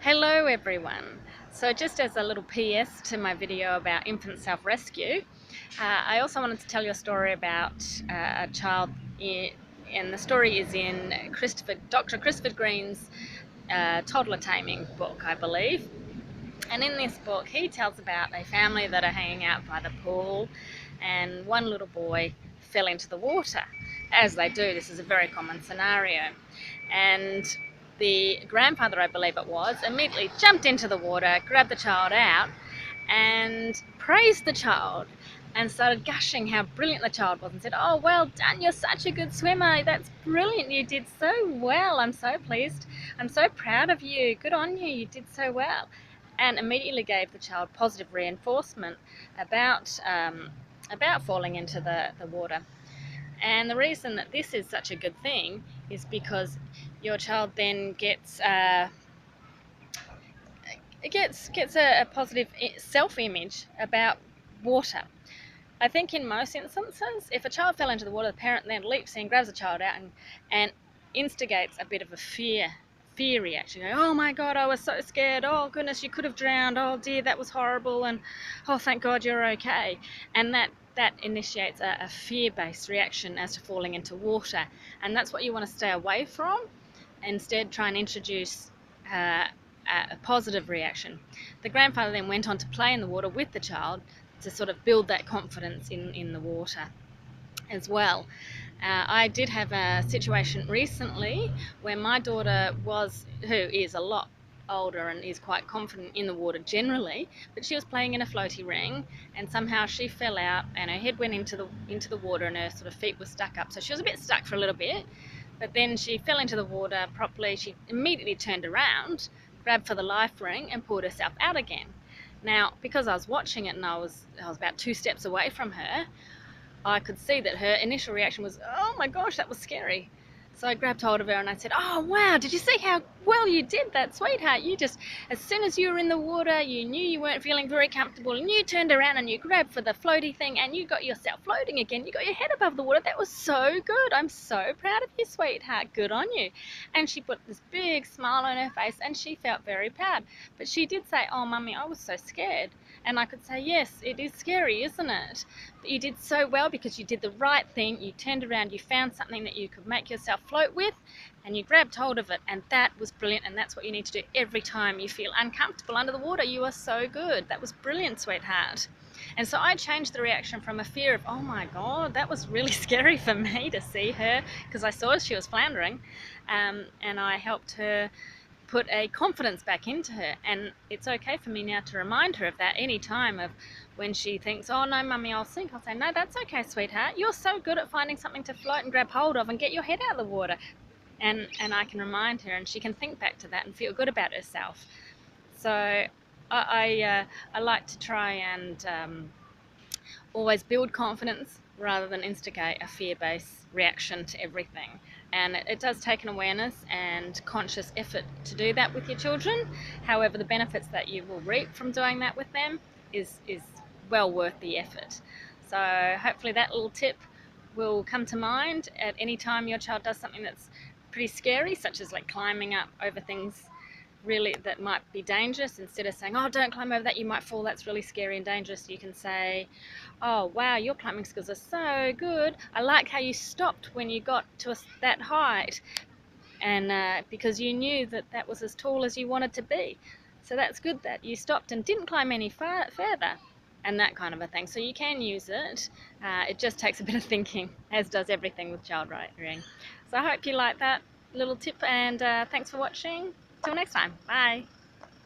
Hello everyone. So just as a little PS to my video about infant self-rescue, I also wanted to tell you a story about a child, and the story is in Dr. Christopher Green's toddler taming book, I believe. And in this book he tells about a family that are hanging out by the pool, and one little boy fell into the water. As they do, this is a very common scenario. And the grandfather, I believe it was, immediately jumped into the water, grabbed the child out, and praised the child and started gushing how brilliant the child was and said, "Oh, well done, you're such a good swimmer, that's brilliant, you did so well, I'm so pleased, I'm so proud of you, good on you, you did so well." And immediately gave the child positive reinforcement about falling into the water. And the reason that this is such a good thing is because your child then gets a positive self-image about water. I think in most instances, if a child fell into the water, the parent then leaps in, grabs the child out, and instigates a bit of a fear reaction. Oh my God, I was so scared. Oh goodness, you could have drowned. Oh dear, that was horrible. And oh, thank God you're okay. And that initiates a fear-based reaction as to falling into water. And that's what you want to stay away from. Instead, try and introduce a positive reaction. The grandfather then went on to play in the water with the child to sort of build that confidence in the water as well. I did have a situation recently where my daughter who is a lot older and is quite confident in the water generally, but she was playing in a floaty ring and somehow she fell out and her head went into the water and her sort of feet were stuck up, so she was a bit stuck for a little bit. But then she fell into the water properly. She immediately turned around, grabbed for the life ring and pulled herself out again. Now, because I was watching it and I was about 2 steps away from her, I could see that her initial reaction was, "Oh my gosh, that was scary." So I grabbed hold of her and I said, "Oh wow, did you see how well you did that, sweetheart? You just, as soon as you were in the water, you knew you weren't feeling very comfortable and you turned around and you grabbed for the floaty thing and you got yourself floating again. You got your head above the water. That was so good. I'm so proud of you, sweetheart. Good on you." And she put this big smile on her face and she felt very proud. But she did say, "Oh mummy, I was so scared." And I could say, "Yes, it is scary, isn't it? But you did so well because you did the right thing. You turned around, you found something that you could make yourself float with, and you grabbed hold of it, and that was brilliant, and that's what you need to do every time you feel uncomfortable under the water. You are so good. That was brilliant, sweetheart." And so I changed the reaction from a fear of, "Oh my God, that was really scary for me to see her," because I saw she was floundering, and I helped her put a confidence back into her. And it's okay for me now to remind her of that any time of when she thinks, "Oh no mummy, I'll sink," I'll say, "No, that's okay, sweetheart, you're so good at finding something to float and grab hold of and get your head out of the water." And I can remind her and she can think back to that and feel good about herself. So I like to try and always build confidence rather than instigate a fear-based reaction to everything. And it does take an awareness and conscious effort to do that with your children. However, the benefits that you will reap from doing that with them is well worth the effort. So hopefully that little tip will come to mind at any time your child does something that's pretty scary, such as like climbing up over things really that might be dangerous. Instead of saying, "Oh, don't climb over that, you might fall, that's really scary and dangerous," you can say, "Oh wow, your climbing skills are so good. I like how you stopped when you got to that height, and because you knew that that was as tall as you wanted to be. So that's good that you stopped and didn't climb any further," and that kind of a thing. So you can use it. It just takes a bit of thinking, as does everything with child rearing. So I hope you like that little tip, and thanks for watching. Till next time. Bye.